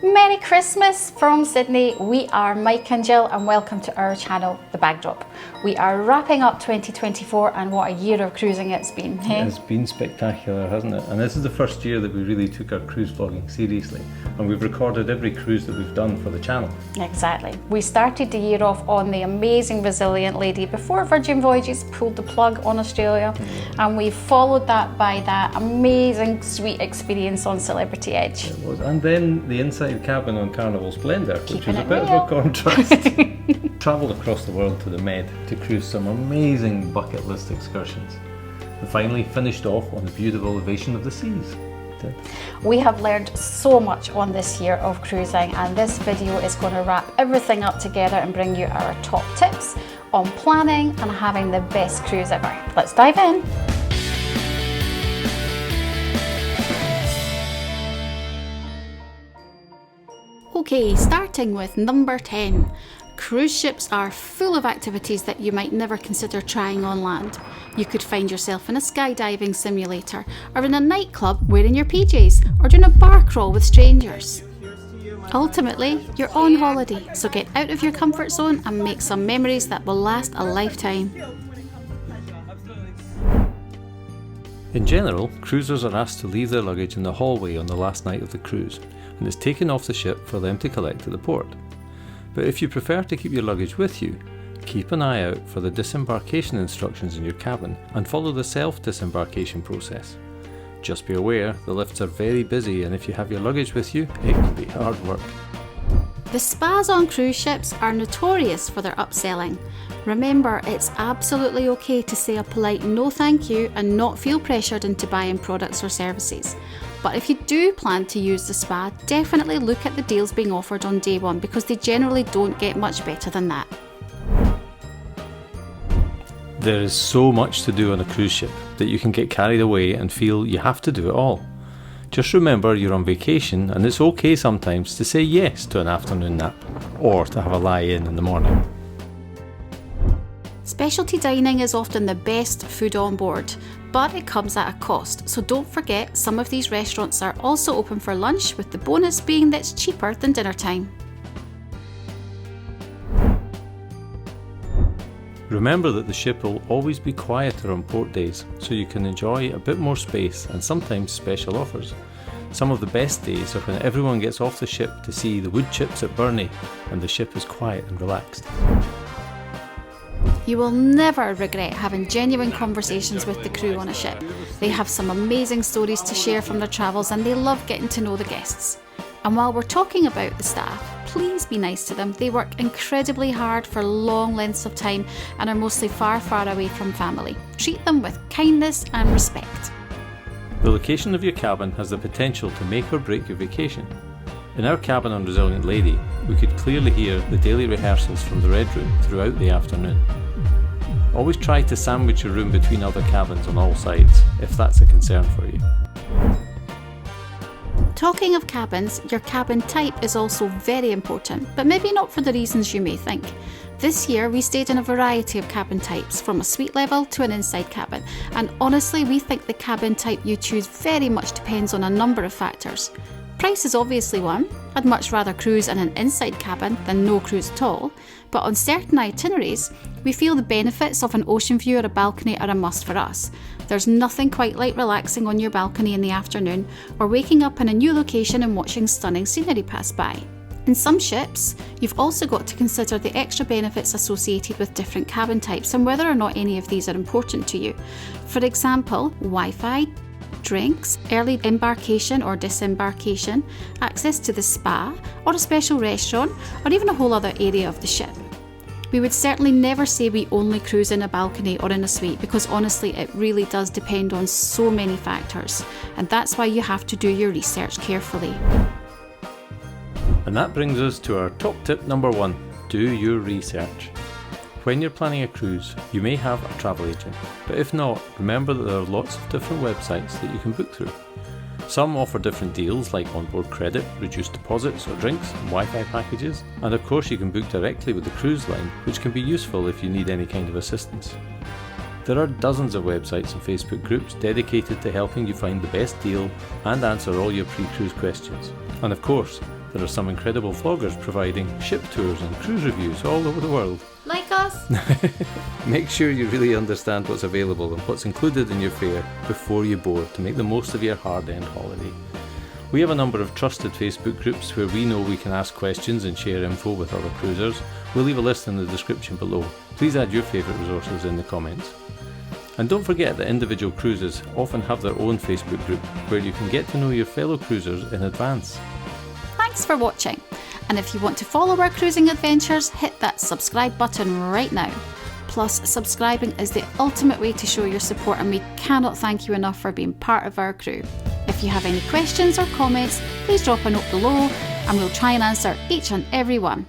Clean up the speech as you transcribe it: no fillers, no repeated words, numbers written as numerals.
Merry Christmas from Sydney. We are Mike and Jill and welcome to our channel, The Backdrop. We are wrapping up 2024 and what a year of cruising it's been. Hey? It's been spectacular, hasn't it? And this is the first year that we really took our cruise vlogging seriously, and we've recorded every cruise that we've done for the channel. Exactly. We started the year off on the amazing Resilient Lady before Virgin Voyages pulled the plug on Australia, and we followed that by that amazing sweet experience on Celebrity Edge. It was. And then the inside cabin on Carnival Splendor, which was a bit real. of a contrast. Travelled across the world to the Med to cruise some amazing bucket list excursions, and finally finished off on the beautiful Ovation of the Seas. We have learned so much on this year of cruising, and this video is going to wrap everything up together and bring you our top tips on planning and having the best cruise ever. Let's dive in. Okay, starting with number 10. Cruise ships are full of activities that you might never consider trying on land. You could find yourself in a skydiving simulator, or in a nightclub wearing your PJs, or doing a bar crawl with strangers. Ultimately, you're on holiday, so get out of your comfort zone and make some memories that will last a lifetime. In general, cruisers are asked to leave their luggage in the hallway on the last night of the cruise, and it's taken off the ship for them to collect at the port. But if you prefer to keep your luggage with you, keep an eye out for the disembarkation instructions in your cabin and follow the self-disembarkation process. Just be aware, the lifts are very busy, and if you have your luggage with you, it can be hard work. The spas on cruise ships are notorious for their upselling. Remember, it's absolutely okay to say a polite no thank you and not feel pressured into buying products or services. But if you do plan to use the spa, definitely look at the deals being offered on day one, because they generally don't get much better than that. There is so much to do on a cruise ship that you can get carried away and feel you have to do it all. Just remember you're on vacation, and it's okay sometimes to say yes to an afternoon nap, or to have a lie-in in the morning. Specialty dining is often the best food on board, but it comes at a cost, so don't forget some of these restaurants are also open for lunch, with the bonus being that it's cheaper than dinner time. Remember that the ship will always be quieter on port days, so you can enjoy a bit more space and sometimes special offers. Some of the best days are when everyone gets off the ship to see the wood chips at Burney and the ship is quiet and relaxed. You will never regret having genuine conversations with the crew on a ship. They have some amazing stories to share from their travels, and they love getting to know the guests. And while we're talking about the staff, please be nice to them. They work incredibly hard for long lengths of time and are mostly far, far away from family. Treat them with kindness and respect. The location of your cabin has the potential to make or break your vacation. In our cabin on Resilient Lady, we could clearly hear the daily rehearsals from the Red Room throughout the afternoon. Always try to sandwich your room between other cabins on all sides, if that's a concern for you. Talking of cabins, your cabin type is also very important, but maybe not for the reasons you may think. This year we stayed in a variety of cabin types, from a suite level to an inside cabin, and honestly we think the cabin type you choose very much depends on a number of factors. Price is obviously one. I'd much rather cruise in an inside cabin than no cruise at all, but on certain itineraries, we feel the benefits of an ocean view or a balcony are a must for us. There's nothing quite like relaxing on your balcony in the afternoon, or waking up in a new location and watching stunning scenery pass by. In some ships, you've also got to consider the extra benefits associated with different cabin types and whether or not any of these are important to you. For example, Wi-Fi, drinks, early embarkation or disembarkation, access to the spa, or a special restaurant, or even a whole other area of the ship. We would certainly never say we only cruise in a balcony or in a suite, because honestly it really does depend on so many factors, and that's why you have to do your research carefully. And that brings us to our top tip number 1, do your research. When you're planning a cruise, you may have a travel agent, but if not, remember that there are lots of different websites that you can book through. Some offer different deals like onboard credit, reduced deposits or drinks, and Wi-Fi packages, and of course you can book directly with the cruise line, which can be useful if you need any kind of assistance. There are dozens of websites and Facebook groups dedicated to helping you find the best deal and answer all your pre-cruise questions. And of course, There are some incredible vloggers providing ship tours and cruise reviews all over the world. Like us? Make sure you really understand what's available and what's included in your fare before you board to make the most of your hard-end holiday. We have a number of trusted Facebook groups where we know we can ask questions and share info with other cruisers. We'll leave a list in the description below. Please add your favourite resources in the comments. And don't forget that individual cruises often have their own Facebook group where you can get to know your fellow cruisers in advance. Thanks for watching. And if you want to follow our cruising adventures, hit that subscribe button right now. Plus, subscribing is the ultimate way to show your support, and we cannot thank you enough for being part of our crew. If you have any questions or comments, please drop a note below and we'll try and answer each and every one.